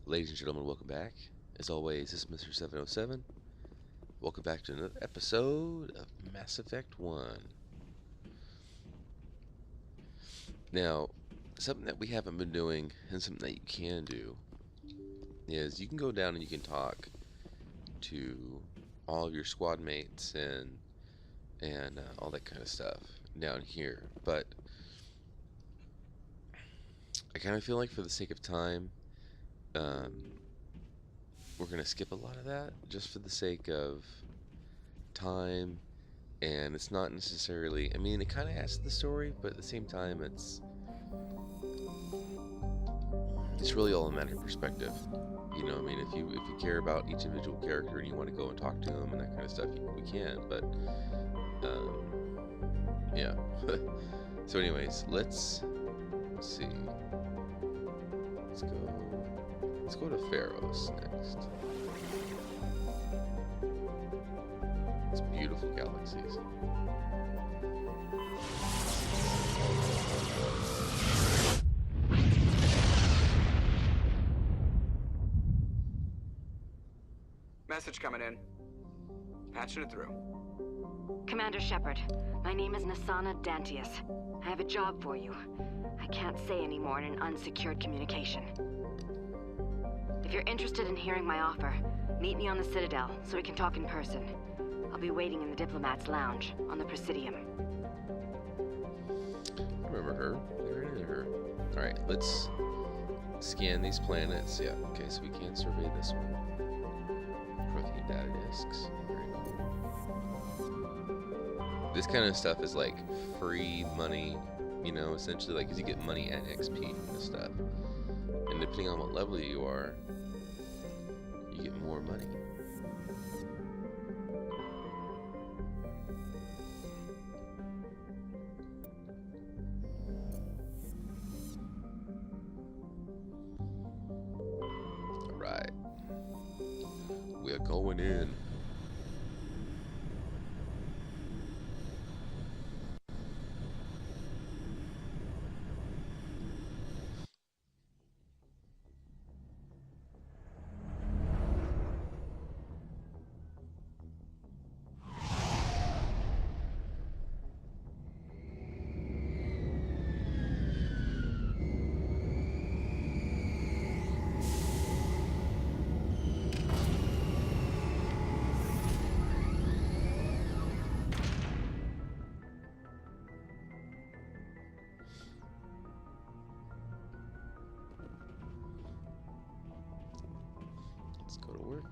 Ladies and gentlemen, welcome back. As always, this is Mr. 707. Welcome back to another episode of Mass Effect 1. Now, something that we haven't been doing, and something that you can do, is you can go down and you can talk to all of your squad mates and all that kind of stuff down here. But I kind of feel like for the sake of time, we're going to skip a lot of that just for the sake of time. And it's not necessarily, I mean, it kind of adds to the story, but at the same time, it's really all a matter of perspective. You know, I mean, if you care about each individual character and you want to go and talk to them and that kind of stuff, we can. But yeah. So, anyways, let's see. Let's go to Feros next. It's beautiful galaxies. Message coming in. Patching it through. Commander Shepard, my name is Nasana Dantius. I have a job for you. I can't say any more in an unsecured communication. If you're interested in hearing my offer, meet me on the Citadel so we can talk in person. I'll be waiting in the Diplomat's Lounge on the Presidium. I remember her. I remember her. Alright, let's scan these planets. Yeah, okay, so we can survey this one. Protein data disks. Very cool. This kind of stuff is like free money, you know, essentially, like, because you get money and XP from this stuff. And depending on what level you are, you get more money. Alright. We're going in. Let's go to work.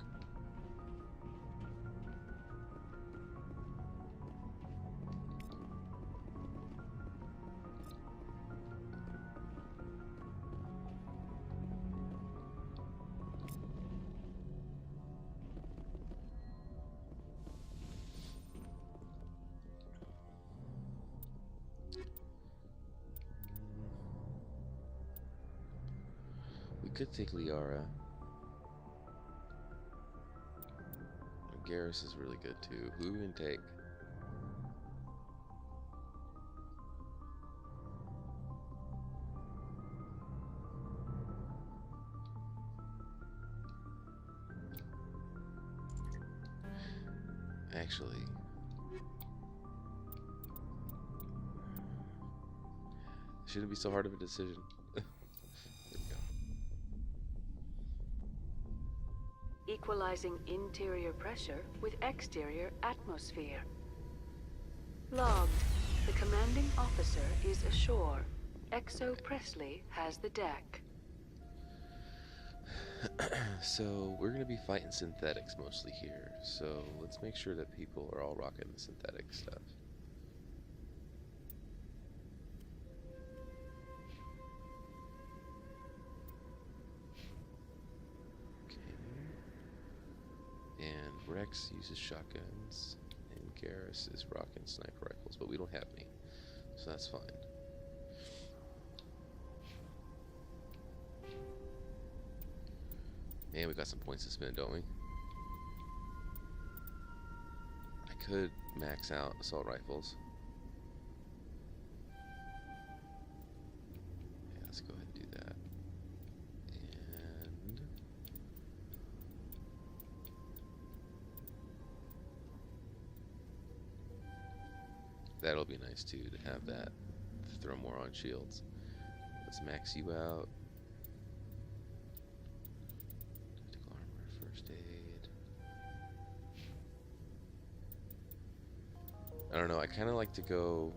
We could take Liara. Garrus is really good too. Who we can take? Actually, shouldn't be so hard of a decision. There we go. Equalizing interior pressure with exterior atmosphere. Logged. The commanding officer is ashore. Exo Presley has the deck. So we're going to be fighting synthetics mostly here. So let's make sure that people are all rocking the synthetic stuff. And Rex uses shotguns, and Garrus is rocking sniper rifles, but we don't have any, so that's fine. Man, we got some points to spend, don't we? I could max out assault rifles. Yeah, let's go ahead and do that. And That'll be nice too to have that. To throw more on shields. Let's max you out. Tactical armor, first aid. I don't know. I kind of like to go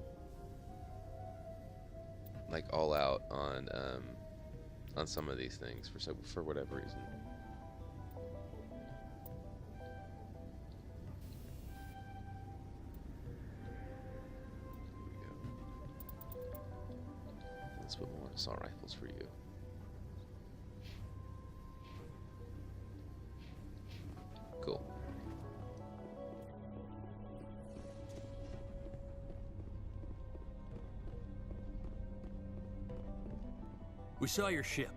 like all out on some of these things for whatever reason. Let's put more assault rifles for you. Cool. We saw your ship.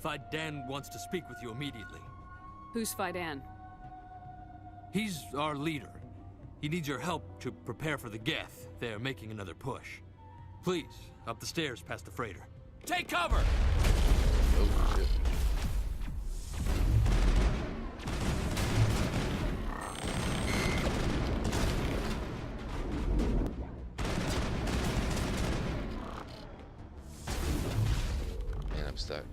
Fidan wants to speak with you immediately. Who's Fidan? He's our leader. He needs your help to prepare for the Geth. They're making another push. Please, up the stairs past the freighter. Take cover! Oh, shit. Man, I'm stuck.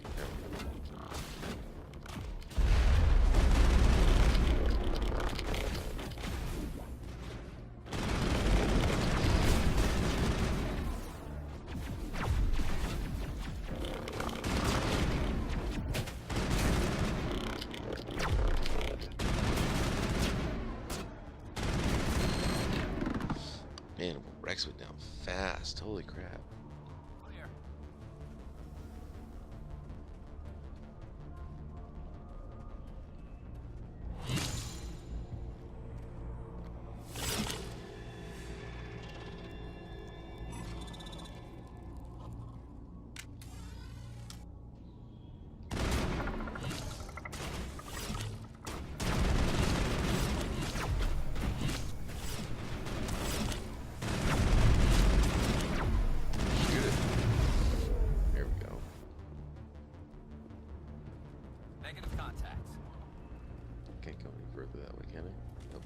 Man, Rex went down fast. Holy crap. Clear. Shoot it. There we go. Negative contacts. Can't go any further that way, can I? Nope.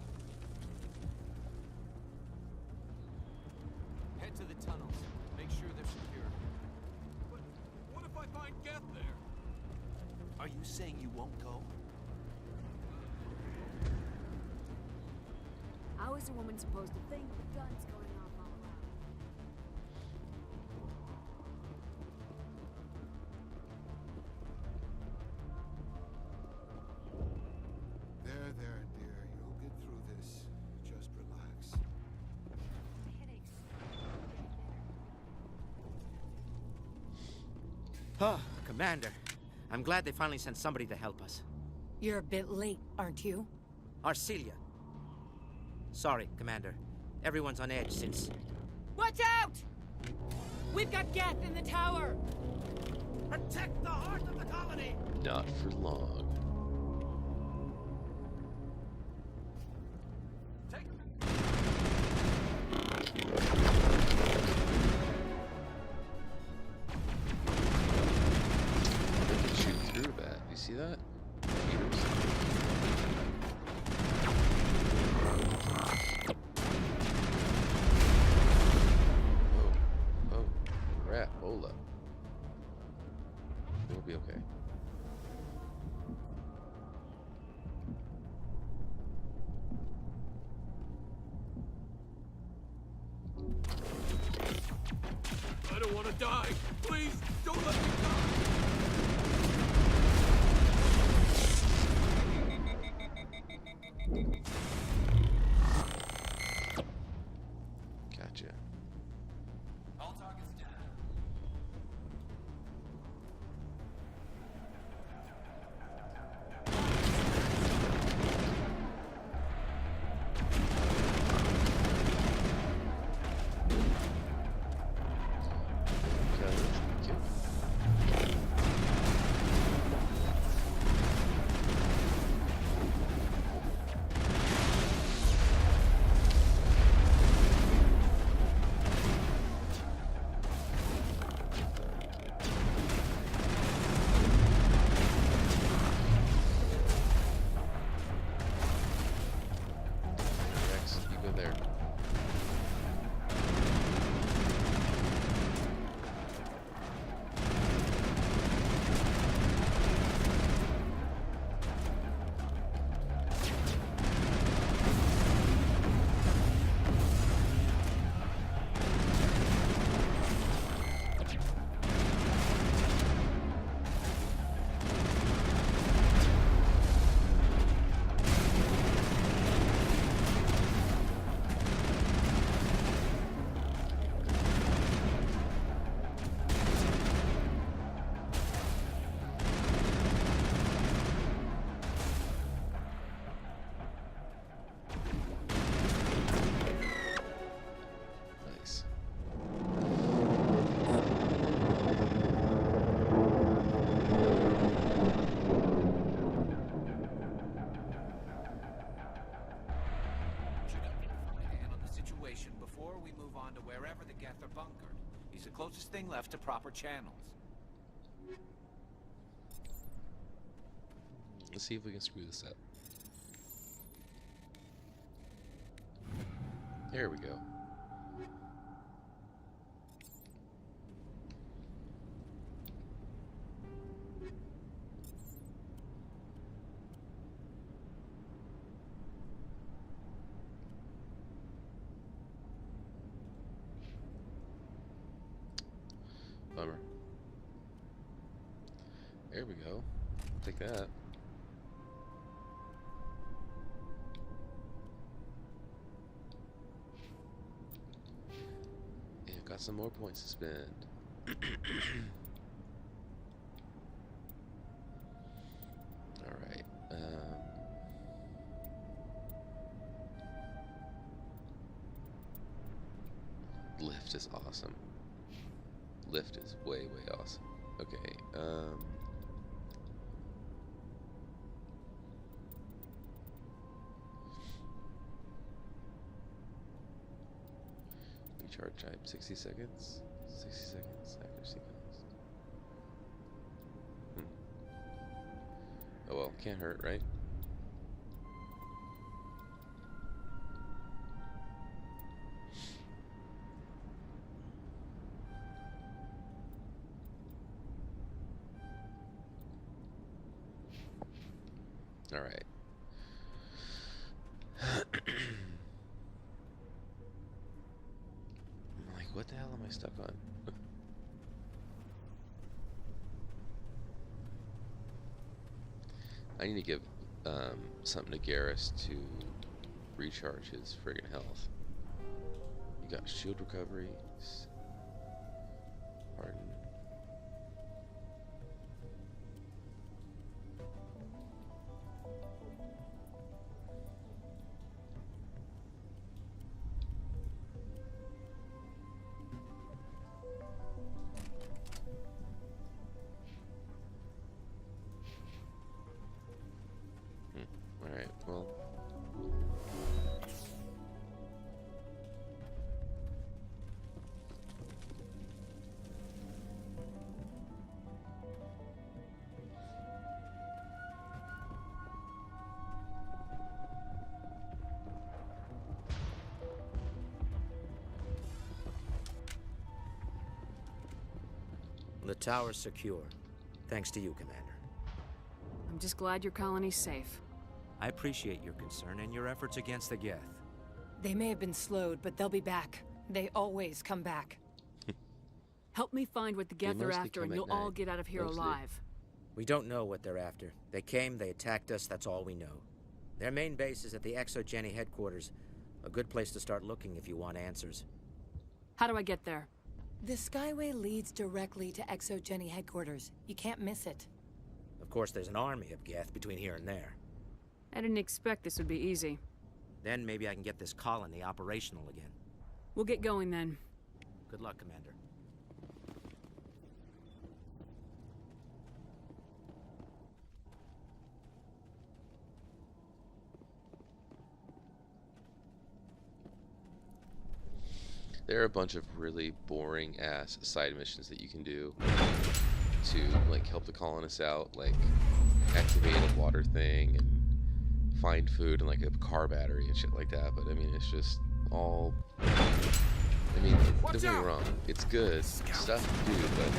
Head to the tunnels. Make sure they're secure. But what if I find Geth there? Are you saying you won't go? How is a woman supposed to think with guns going off all around? There, dear. You'll get through this. Just relax. Oh, Commander. I'm glad they finally sent somebody to help us. You're a bit late, aren't you? Arcelia. Sorry, Commander. Everyone's on edge since... Watch out! We've got Geth in the tower! Protect the heart of the colony! Not for long. Take... They can shoot through that. You see that? Meters. Whoa. Oh. Crap. Hold up. We'll be okay. I don't want to die. Please, don't let me die. Gotcha. All targets down. Okay, thank you. He's the closest thing left to proper channels. Let's see if we can screw this up. There we go. Bummer. There we go. Take that. And got some more points to spend. Alright. Lift is awesome. Lift is way awesome. Okay, recharge time 60 seconds. 60 seconds accuracy cost. Oh well, can't hurt, right? All right. I'm like, what the hell am I stuck on? I need to give something to Garrus to recharge his friggin' health. You got shield recoveries. Pardon. Alright, well. The tower's secure. Thanks to you, Commander. I'm just glad your colony's safe. I appreciate your concern and your efforts against the Geth. They may have been slowed, but they'll be back. They always come back. Help me find what the Geth are mostly after, come and at you'll all night. get out of here Mostly. alive. We don't know what they're after. They came, they attacked us, that's all we know. Their main base is at the ExoGeni headquarters. A good place to start looking if you want answers. How do I get there? The Skyway leads directly to ExoGeni headquarters. You can't miss it. Of course, there's an army of Geth between here and there. I didn't expect this would be easy. Then maybe I can get this colony operational again. We'll get going then. Good luck, Commander. There are a bunch of really boring ass side missions that you can do to like help the colonists out, like activate a water thing and find food and like a car battery and shit like that. But I mean, it's just all. I mean, don't get me wrong, it's good stuff to do, but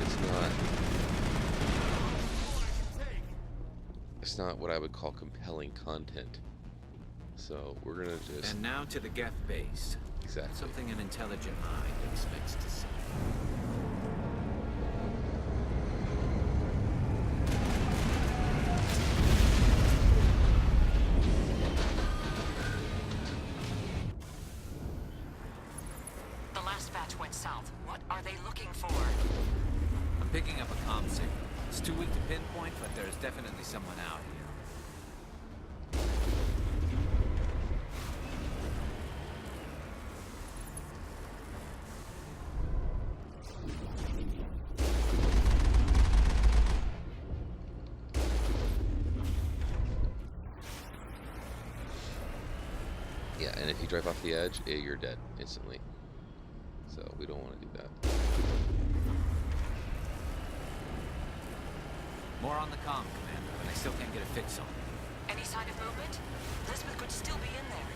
it's not what I would call compelling content. So we're gonna just. And now to the Geth base. Exactly. Something an intelligent mind expects to see. The last batch went south. What are they looking for? I'm picking up a comm signal. It's too weak to pinpoint, but there's definitely someone out here. Yeah, and if you drive off the edge, you're dead instantly. so we don't want to do that. More on the comm, Commander, but I still can't get a fix on it. Any sign of movement? Elizabeth could still be in there.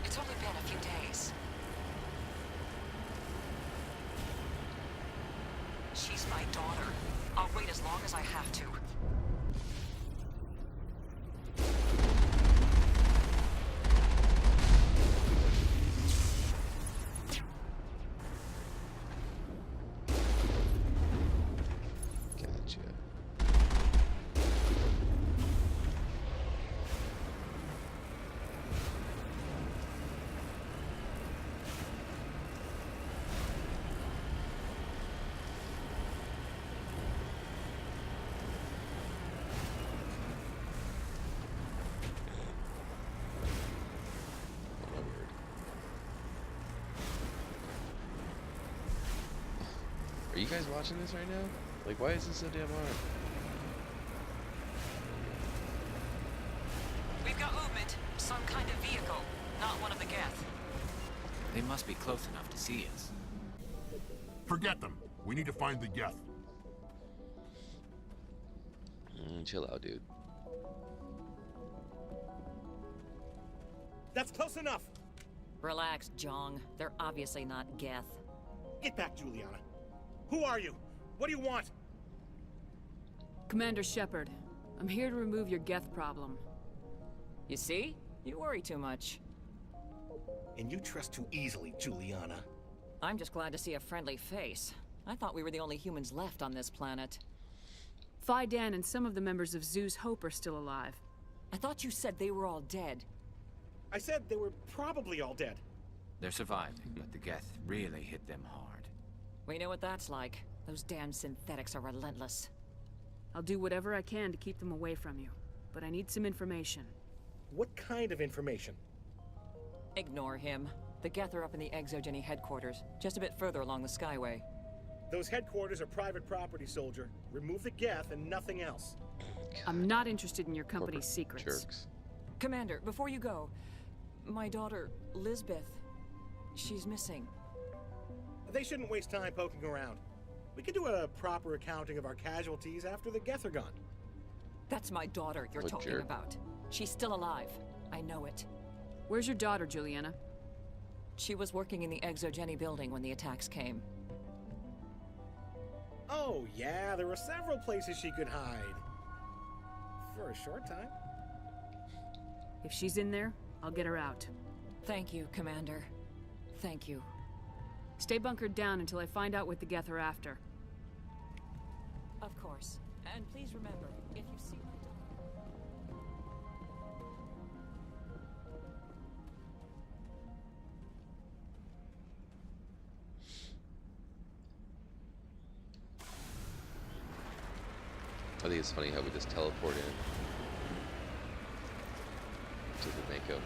It's only been a few days. She's my daughter. I'll wait as long as I have to. Gotcha. Oh, weird. Are you guys watching this right now? Like, why is this so damn hard? We've got movement. Some kind of vehicle. Not one of the Geth. They must be close enough to see us. Forget them. We need to find the Geth. Chill out, dude. That's close enough! Relax, Jong. They're obviously not Geth. Get back, Juliana. Who are you? What do you want? Commander Shepard, I'm here to remove your Geth problem. You see? You worry too much. And you trust too easily, Juliana. I'm just glad to see a friendly face. I thought we were the only humans left on this planet. Fidan and some of the members of Zoo's Hope are still alive. I thought you said they were all dead. I said they were probably all dead. They're surviving, but the Geth really hit them hard. We know what that's like. Those damn synthetics are relentless. I'll do whatever I can to keep them away from you, but I need some information. What kind of information? Ignore him. The Geth are up in the Exogeny headquarters, just a bit further along the Skyway. Those headquarters are private property, soldier. Remove the Geth and nothing else. I'm not interested in your company's secrets. Jerks. Commander, before you go, my daughter, Lisbeth, she's missing. They shouldn't waste time poking around. We can do a proper accounting of our casualties after the Geth are gone. That's my daughter you're What talking jerk. about. She's still alive. I know it. Where's your daughter, Juliana? She was working in the Exogeny building when the attacks came. Oh, yeah, there were several places she could hide. For a short time. If she's in there, I'll get her out. Thank you, Commander. Thank you. Stay bunkered down until I find out what the Geth are after. Of course. And please remember, if you see my daughter... I think it's funny how we just teleport in to the Mako, you know.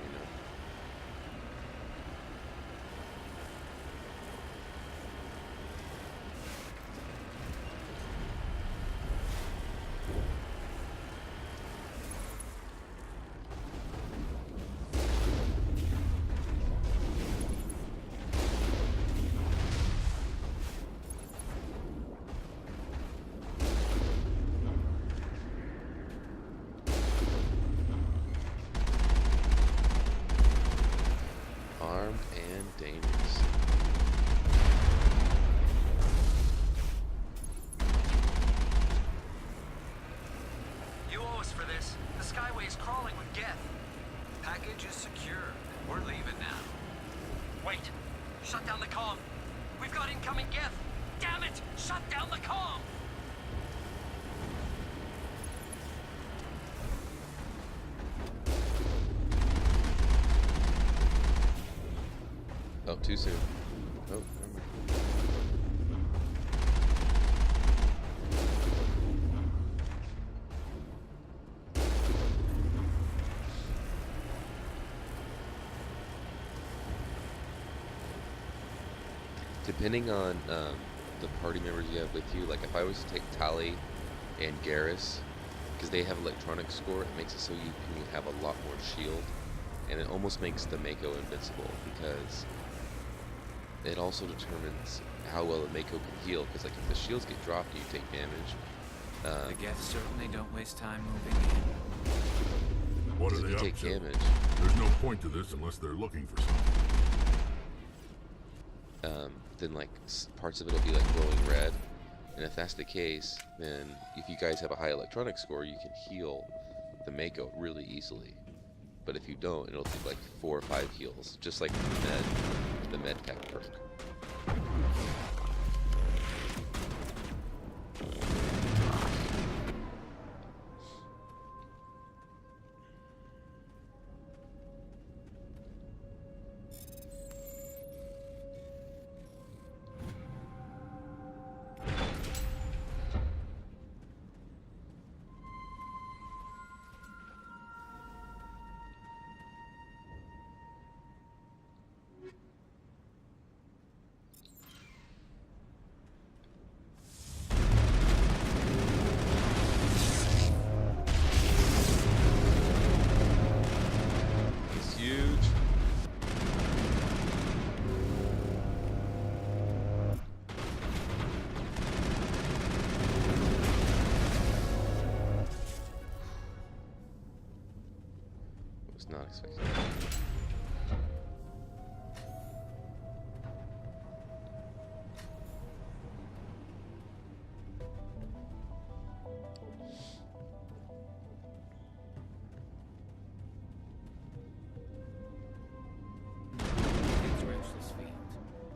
Armed and dangerous. You owe us for this. The Skyway is crawling with Geth. Package is secure. We're leaving now. Wait. Shut down the comm. We've got incoming Geth. Damn it! Shut down the comm! Oh, too soon. Oh, never mind. Depending on the party members you have with you, like if I was to take Tali and Garrus, because they have electronic score, it makes it so you can have a lot more shield, and it almost makes the Mako invincible, because it also determines how well a Mako can heal, because like if the shields get dropped, you take damage. The Geth certainly don't waste time moving in. What are if they you up take to? damage, There's no point to this unless they're looking for something. then like parts of it will be like glowing red, and if that's the case, then if you guys have a high electronic score, you can heal the Mako really easily. But if you don't, it'll take like 4 or 5 heals, just like the med tech perk. Not expecting that. Dredge this field.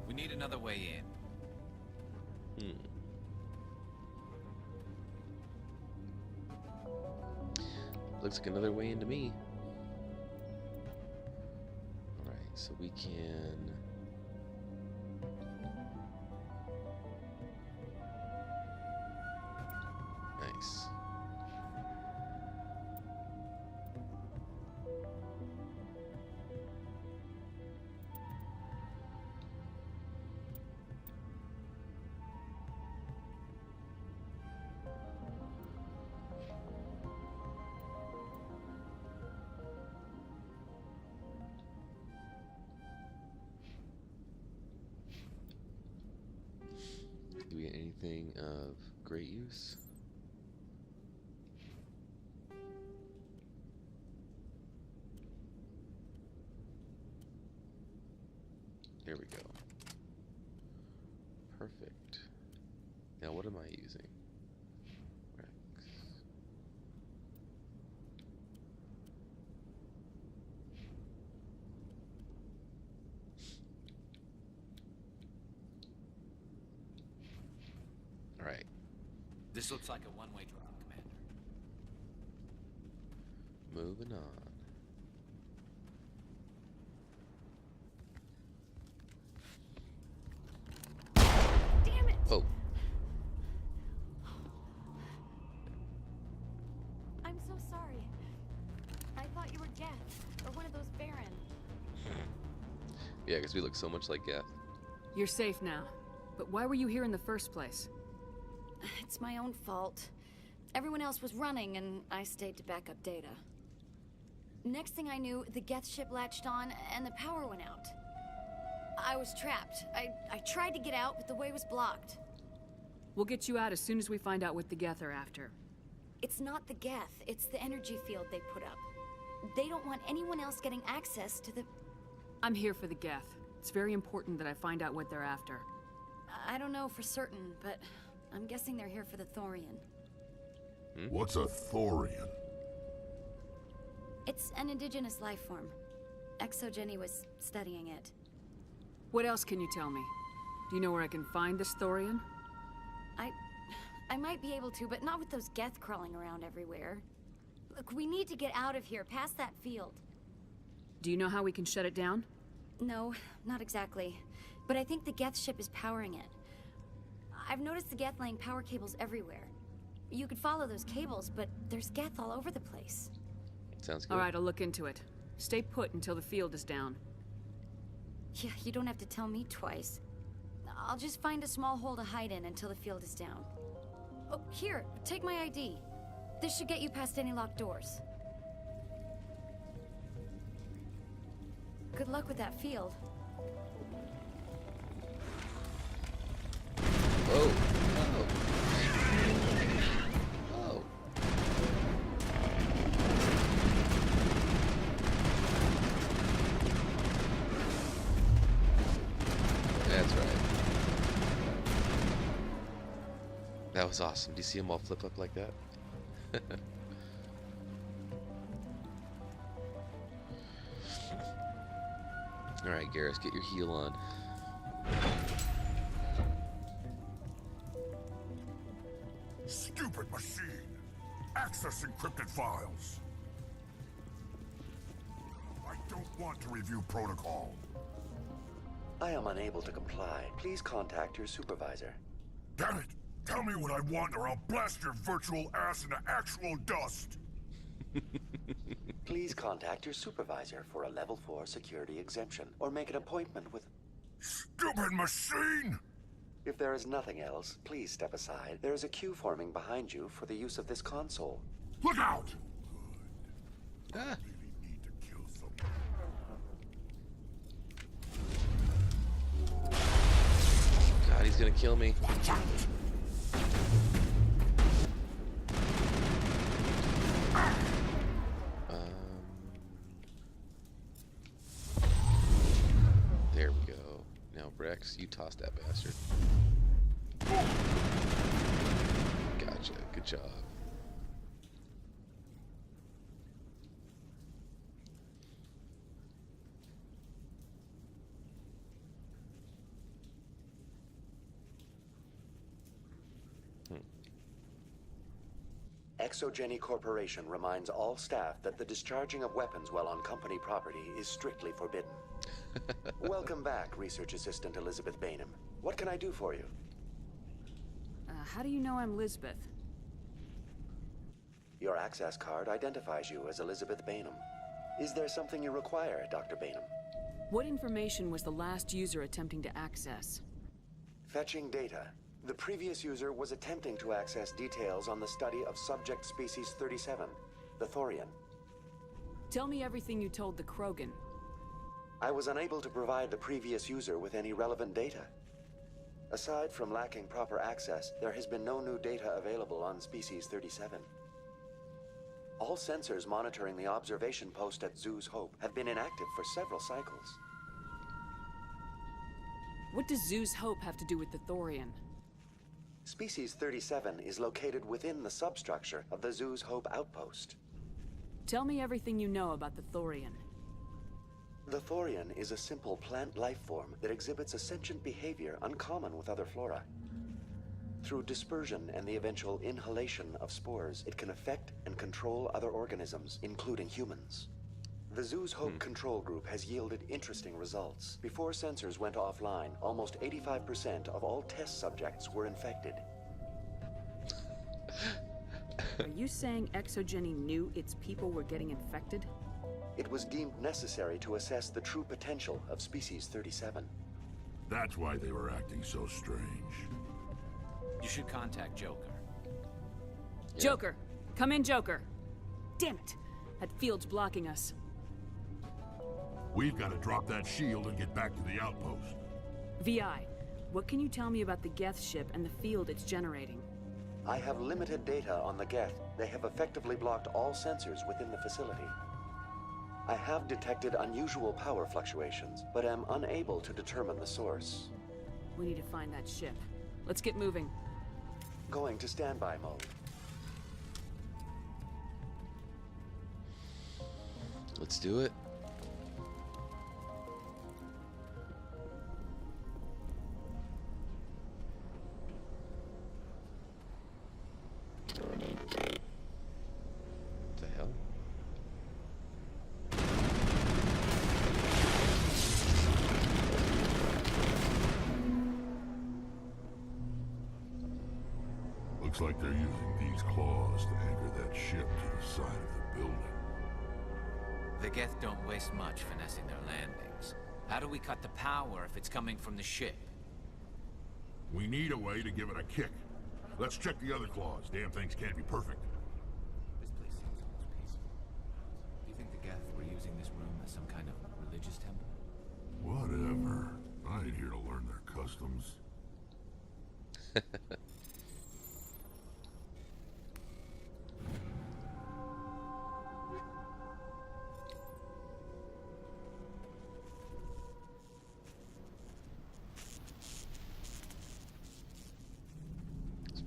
We need another way in. Looks like another way into me. So we can nice. Do we get anything of great use? There we go. Perfect. Now what am I using? Rex. Alright. This looks like a one-way drop, Commander. Moving on. Damn it! Oh. I'm so sorry. I thought you were Geth, or one of those Baron. Yeah, because we look so much like Geth. You're safe now. But why were you here in the first place? It's my own fault. Everyone else was running, and I stayed to back up data. Next thing I knew, the Geth ship latched on, and the power went out. I was trapped. I tried to get out, but the way was blocked. We'll get you out as soon as we find out what the Geth are after. It's not the Geth, it's the energy field they put up. They don't want anyone else getting access to the... I'm here for the Geth. It's very important that I find out what they're after. I don't know for certain, but I'm guessing they're here for the Thorian. What's a Thorian? It's an indigenous life form. Exogeny was studying it. What else can you tell me? Do you know where I can find this Thorian? I might be able to, but not with those Geth crawling around everywhere. Look, we need to get out of here, past that field. Do you know how we can shut it down? No, not exactly. But I think the Geth ship is powering it. I've noticed the Geth laying power cables everywhere. You could follow those cables, but there's Geth all over the place. Sounds good. All right, I'll look into it. Stay put until the field is down. Yeah, you don't have to tell me twice. I'll just find a small hole to hide in until the field is down. Oh, here, take my ID. This should get you past any locked doors. Good luck with that field. Whoa. Oh. That's right. That was awesome. Do you see them all flip up like that? Alright, Garrus, get your heal on. Stupid machine! Access encrypted files! I don't want to review protocol. I am unable to comply. Please contact your supervisor. Damn it! Tell me what I want or I'll blast your virtual ass into actual dust! Please contact your supervisor for a level 4 security exemption, or make an appointment with... Stupid machine! If there is nothing else, please step aside. There is a queue forming behind you for the use of this console. Look out! Ah. God, he's gonna kill me. Watch out! There we go. Now, Brex, you toss that bastard. Gotcha. Good job. Exogeny Corporation reminds all staff that the discharging of weapons while on company property is strictly forbidden. Welcome back, Research Assistant Elizabeth Bainham. What can I do for you? How do you know I'm Lisbeth? Your access card identifies you as Elizabeth Bainham. Is there something you require, Dr. Bainham? What information was the last user attempting to access? Fetching data. The previous user was attempting to access details on the study of subject species 37, the Thorian. Tell me everything you told the Krogan. I was unable to provide the previous user with any relevant data. Aside from lacking proper access, there has been no new data available on species 37. All sensors monitoring the observation post at Zoo's Hope have been inactive for several cycles. What does Zoo's Hope have to do with the Thorian? Species 37 is located within the substructure of the Zoo's Hope outpost. Tell me everything you know about the Thorian. The Thorian is a simple plant life form that exhibits a sentient behavior uncommon with other flora. Through dispersion and the eventual inhalation of spores, it can affect and control other organisms, including humans. The Zoo's Hope control group has yielded interesting results. Before sensors went offline, almost 85% of all test subjects were infected. Are you saying Exogeny knew its people were getting infected? It was deemed necessary to assess the true potential of species 37. That's why they were acting so strange. You should contact Joker. Yeah. Joker! Come in, Joker! Damn it! That field's blocking us. We've got to drop that shield and get back to the outpost. VI, what can you tell me about the Geth ship and the field it's generating? I have limited data on the Geth. They have effectively blocked all sensors within the facility. I have detected unusual power fluctuations, but am unable to determine the source. We need to find that ship. Let's get moving. Going to standby mode. Let's do it. What the hell? Looks like they're using these claws to anchor that ship to the side of the building. The Geth don't waste much finessing their landings. How do we cut the power if it's coming from the ship? We need a way to give it a kick. Let's check the other claws. Damn things can't be perfect. This place seems almost peaceful. Do you think the Geth were using this room as some kind of religious temple? Whatever. I ain't here to learn their customs. This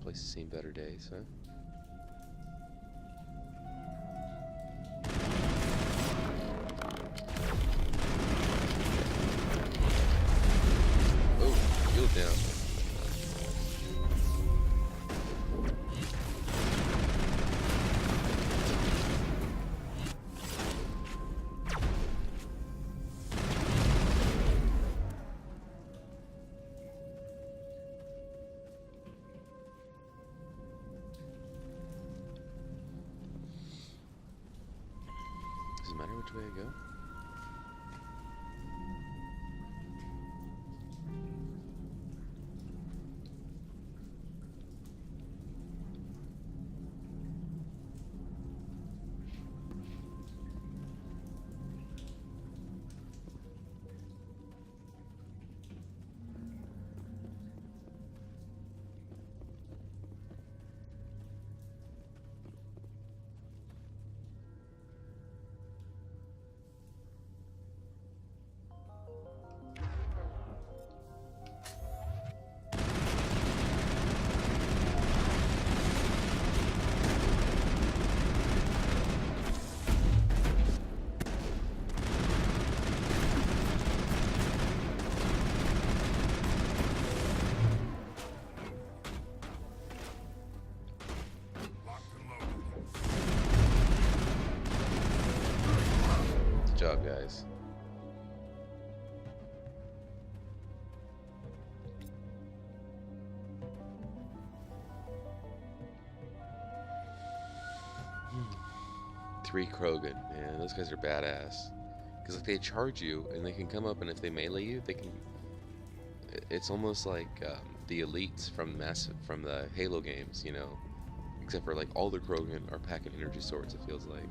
place has seen better days, huh? Oh, shield down. Does it matter which way I go? Good job, guys. Three Krogan, man, those guys are badass. Because like they charge you, and they can come up, and if they melee you, they can. It's almost like the elites from the Halo games, you know. Except for like all the Krogan are packing energy swords. It feels like.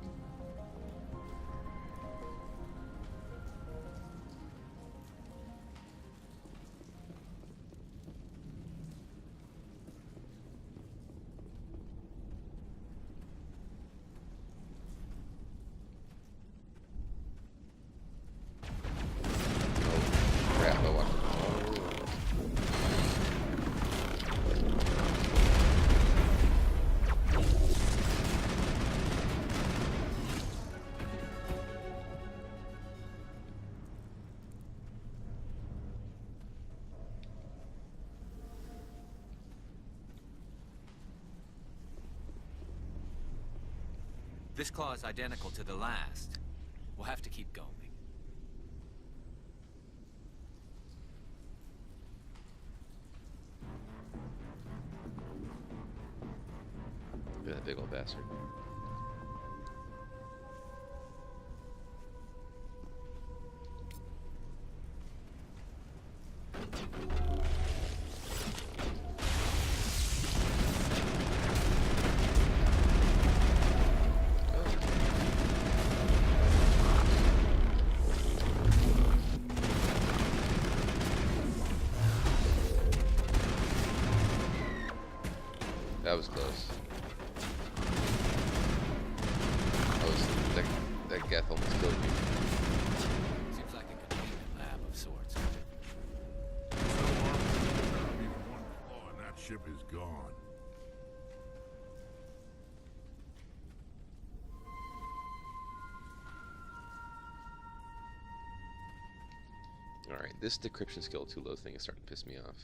This claw is identical to the last. We'll have to keep going. Look at that big old bastard. That was close. That Geth almost killed me. Seems like a containment lab of sorts. And that ship is gone. Alright, this decryption skill too low thing is starting to piss me off.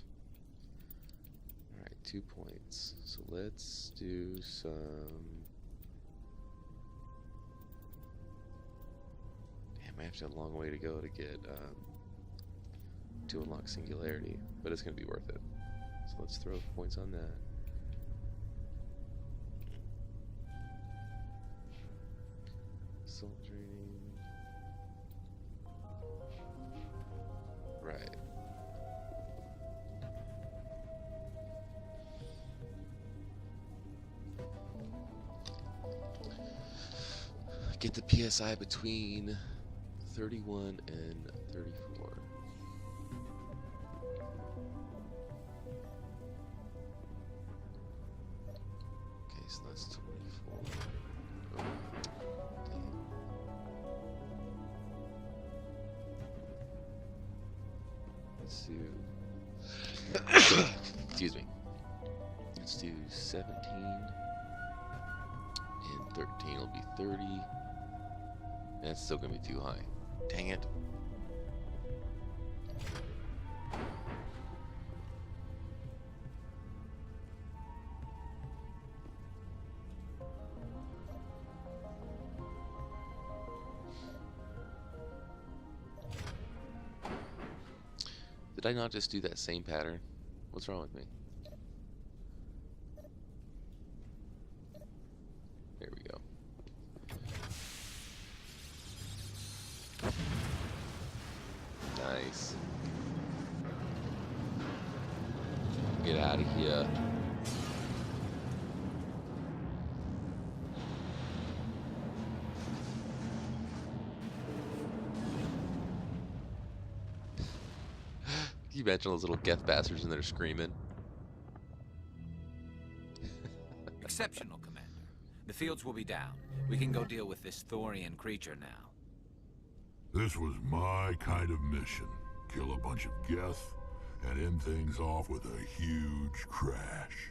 Alright, 2 points. So let's do some... Damn, I have to have a long way to go to get to unlock singularity, but it's going to be worth it. So let's throw points on that. Assault training. Right. Get the PSI between 31 and 34. let's do. Excuse me. Let's do 17 and 13 will be 30. That's still gonna be too high. Dang it. Did I not just do that same pattern? What's wrong with me? There we go. Nice. Get out of here. Can you imagine those little Geth bastards in there screaming? Exceptional, Commander. The fields will be down. We can go deal with this Thorian creature now. This was my kind of mission. Kill a bunch of Geth and end things off with a huge crash.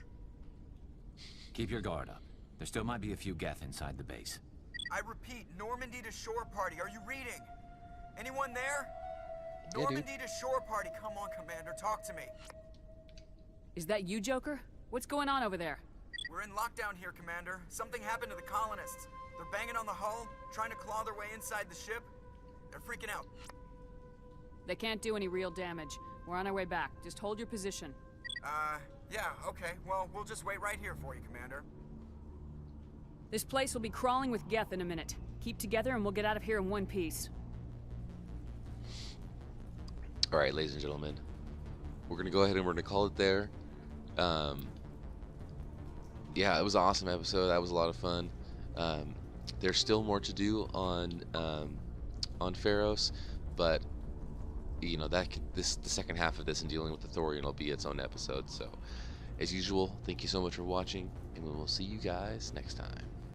Keep your guard up. There still might be a few Geth inside the base. I repeat, Normandy to shore party. Are you reading? Anyone there? Yeah, Normandy to shore party. Come on, Commander. Talk to me. Is that you, Joker? What's going on over there? We're in lockdown here, Commander. Something happened to the colonists. They're banging on the hull, trying to claw their way inside the ship. They're freaking out. They can't do any real damage. We're on our way back. Just hold your position. Yeah, okay. Well, we'll just wait right here for you, Commander. This place will be crawling with Geth in a minute. Keep together and we'll get out of here in one piece. Alright, ladies and gentlemen. We're going to go ahead and we're going to call it there. Yeah, it was an awesome episode. That was a lot of fun. There's still more to do on Feros, but you know the second half of this and dealing with the Thorian will be its own episode. So, as usual, thank you so much for watching, and we will see you guys next time.